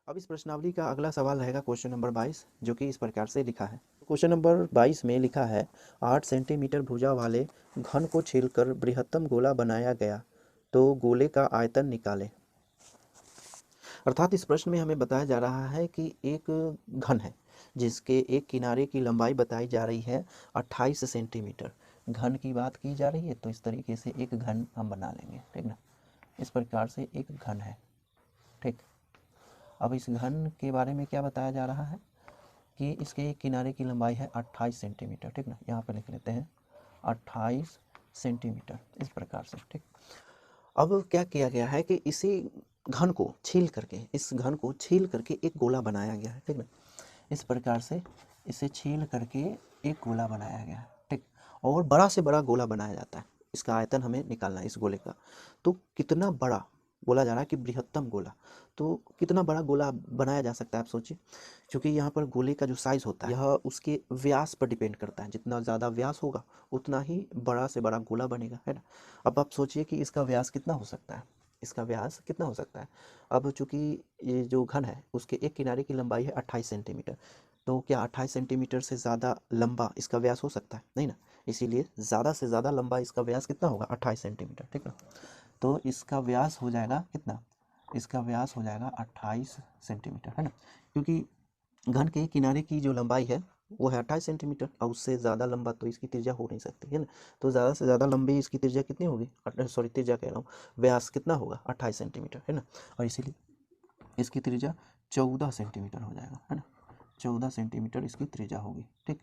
अब इस प्रश्नावली का अगला सवाल रहेगा क्वेश्चन नंबर 22, जो कि इस प्रकार से लिखा है। क्वेश्चन नंबर 22 में लिखा है 8 सेंटीमीटर भुजा वाले घन को छीलकर बृहत्तम गोला बनाया गया, तो गोले का आयतन निकालें। अर्थात इस प्रश्न में हमें बताया जा रहा है कि एक घन है जिसके एक किनारे की लंबाई बताई जा रही है 28 सेंटीमीटर। घन की बात की जा रही है तो इस तरीके से एक घन हम बना लेंगे, ठीक ना। इस प्रकार से एक घन है, ठीक। अब इस घन के बारे में क्या बताया जा रहा है कि इसके एक किनारे की लंबाई है 28 सेंटीमीटर, ठीक ना। यहाँ पर लिख लेते हैं 28 सेंटीमीटर, इस प्रकार से, ठीक। अब क्या किया गया है कि इस घन को छील करके एक गोला बनाया गया है, ठीक ना। इस प्रकार से इसे छील करके एक गोला बनाया गया है, ठीक। और बड़ा से बड़ा गोला बनाया जाता है, इसका आयतन हमें निकालना है इस गोले का। तो कितना बड़ा बोला जा रहा है कि बृहत्तम गोला, तो कितना बड़ा गोला बनाया जा सकता है आप सोचिए। क्योंकि यहाँ पर गोले का जो साइज़ होता है यह उसके व्यास पर डिपेंड करता है, जितना ज़्यादा व्यास होगा उतना ही बड़ा से बड़ा गोला बनेगा, है ना। अब आप सोचिए कि इसका व्यास कितना हो सकता है, इसका व्यास कितना हो सकता है। अब चूंकि ये जो घन है उसके एक किनारे की लंबाई है 28 सेंटीमीटर, तो क्या 28 सेंटीमीटर से ज़्यादा लंबा इसका व्यास हो सकता है, नहीं ना। इसीलिए ज़्यादा से ज़्यादा लंबा इसका व्यास कितना होगा, 28 सेंटीमीटर, ठीक ना। तो इसका व्यास हो जाएगा कितना, इसका व्यास हो जाएगा 28 सेंटीमीटर, है ना। क्योंकि घन के किनारे की जो लंबाई है वो है 28 सेंटीमीटर, और उससे ज़्यादा लंबा तो इसकी त्रिज्या हो नहीं सकती, है ना। तो ज़्यादा से ज़्यादा लंबी इसकी त्रिज्या कितनी होगी, सॉरी त्रिज्या कह रहा हूँ, व्यास कितना होगा 28 सेंटीमीटर, है ना। और इसीलिए इसकी त्रिज्या 14 सेंटीमीटर हो जाएगा, है ना। 14 सेंटीमीटर इसकी त्रिज्या होगी, ठीक।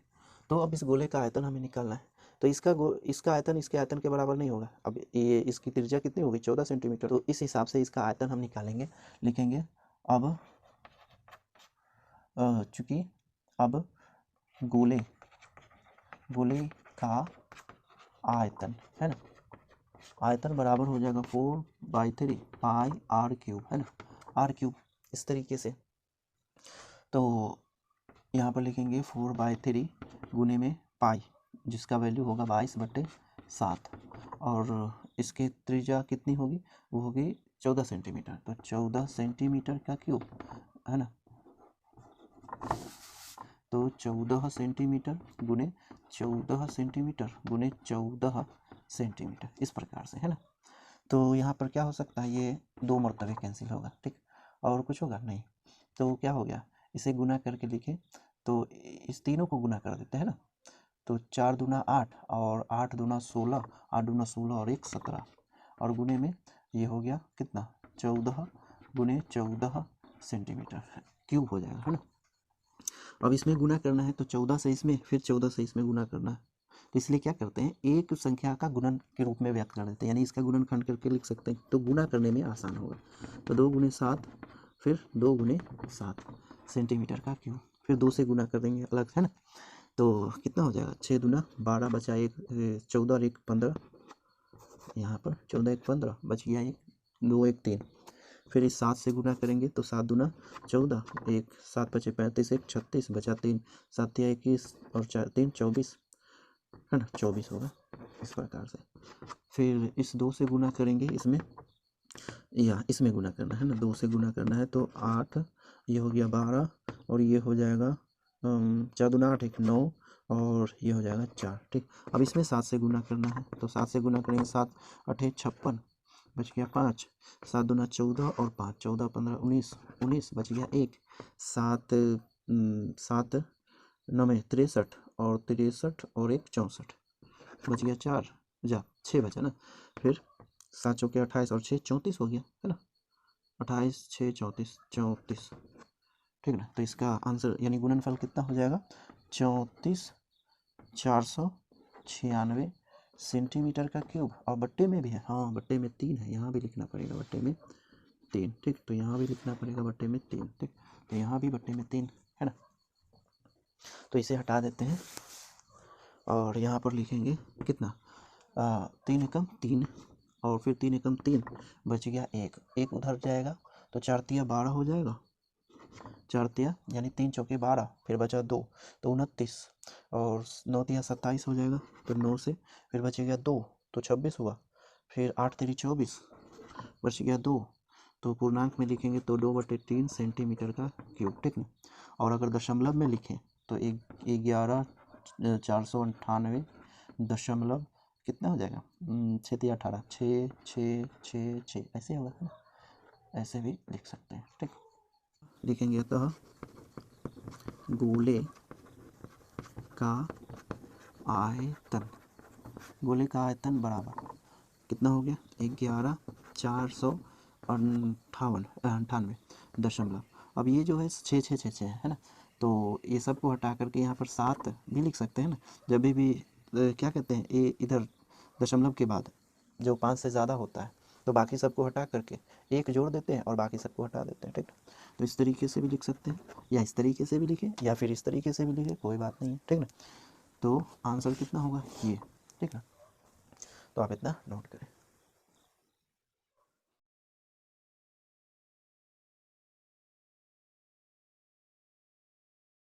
तो अब इस गोले का आयतन हमें निकालना है। तो इसका आयतन इसके आयतन के बराबर नहीं होगा। अब ये इसकी त्रिज्या कितनी होगी, 14 सेंटीमीटर, तो इस हिसाब से इसका आयतन हम निकालेंगे, लिखेंगे। अब चूंकि अब गोले गोले का आयतन, है ना, आयतन बराबर हो जाएगा 4/3 पाई आर क्यूब, है ना, आर क्यूब, इस तरीके से। तो यहाँ पर लिखेंगे 4/3 गुने में पाई, जिसका वैल्यू होगा 22/7, और इसकी त्रिज्या कितनी होगी, वो होगी 14 सेंटीमीटर, तो 14 सेंटीमीटर का क्यूब, है ना। तो 14 सेंटीमीटर गुने 14 सेंटीमीटर गुने 14 सेंटीमीटर, इस प्रकार से, है ना। तो यहाँ पर क्या हो सकता है, ये दो मरतबे कैंसिल होगा, ठीक, और कुछ होगा नहीं। तो क्या हो गया, इसे गुना करके लिखें तो इस तीनों को गुना कर देते हैं ना। तो 4 दूना 8 और 8 दूना 16, 8 दूना 16 और 1 17, और गुने में ये हो गया कितना, 14 गुने 14 सेंटीमीटर क्यूब हो जाएगा, है ना। अब इसमें गुना करना है तो 14 से इसमें, फिर 14 से इसमें गुना करना है। तो इसलिए क्या करते हैं, एक संख्या का गुणन के रूप में व्यक्त कर देते हैं, यानी इसका गुणनखंड करके लिख सकते हैं, तो गुना करने में आसान होगा। तो 2 गुने 7, फिर 2 गुने 7 सेंटीमीटर का क्यूब, फिर 2 से गुना कर देंगे अलग, है ना। तो कितना हो जाएगा, 6 दूना 12 बचा एक 14 और 1 15, यहाँ पर 14 1 15 बच गया एक, 2 1 3, फिर इस 7 से गुना करेंगे तो 7 दूना 14, एक 7 बचे 35, एक 36 बचा 3, 7 या 21 और 4 3 24, है ना, 24 होगा, इस प्रकार से। फिर इस 2 से गुना करेंगे इसमें, या इसमें गुना करना है ना, 2 से गुना करना है तो 8, ये हो गया 12, और ये हो जाएगा 4 दूना 8 एक 9, और ये हो जाएगा 4, ठीक। अब इसमें 7 से गुना करना है तो 7 से गुना करेंगे, 7 8 56 बच गया 5, 7 दूना 14 और 5 14 15 19 19 बच गया एक, 7 7 9 में 63 और 63 और 1 64 बच गया 4, जा 6 बचा ना। फिर 7 चौके 28 और 6 34 हो गया, है ना। 28 6 34 34, ठीक ना। तो इसका आंसर यानी गुणनफल कितना हो जाएगा, 34 496 सेंटीमीटर का क्यूब। और बट्टे में भी है, हाँ बट्टे में 3 है, यहाँ भी लिखना पड़ेगा बट्टे में 3, ठीक। तो यहाँ भी लिखना पड़ेगा बट्टे में 3, ठीक। तो यहाँ भी बट्टे में 3, है ना। तो इसे हटा देते हैं और यहाँ पर लिखेंगे कितना, 3 एकम 3, और फिर 3 एकम 3 बच गया एक, एक उधर जाएगा तो 4 तिया 12 हो जाएगा, 4 तिया यानी 3 चौके 12, फिर बचा 2 तो 29, और 9 तिया 27 हो जाएगा, तो 9 से फिर बचेगा 2 तो 26 हुआ, फिर 8 तेरी 24 बच गया 2, तो पूर्णांक में लिखेंगे तो 2/3 सेंटीमीटर का क्यूब, ठीक ना। और अगर दशमलव में लिखें तो 11,498 दशमलव कितना हो जाएगा, 6×18, 6 ऐसे होगा ना, ऐसे भी लिख सकते हैं, ठीक। लिखेंगे अतः गोले का आयतन, गोले का आयतन बराबर कितना हो गया, 11,498 दशमलव। अब ये जो है 6 है ना, तो ये सब को हटा करके यहाँ पर 7 भी लिख सकते हैं ना। जब भी क्या कहते हैं, ये इधर दशमलव के बाद जो 5 से ज़्यादा होता है तो बाकी सबको हटा करके 1 जोड़ देते हैं और बाकी सबको हटा देते हैं, ठीक। तो इस तरीके से भी लिख सकते हैं, या इस तरीके से भी लिखें, या फिर इस तरीके से भी लिखें, कोई बात नहीं है, ठीक ना। तो आंसर कितना होगा ये, ठीक ना। तो आप इतना नोट करें।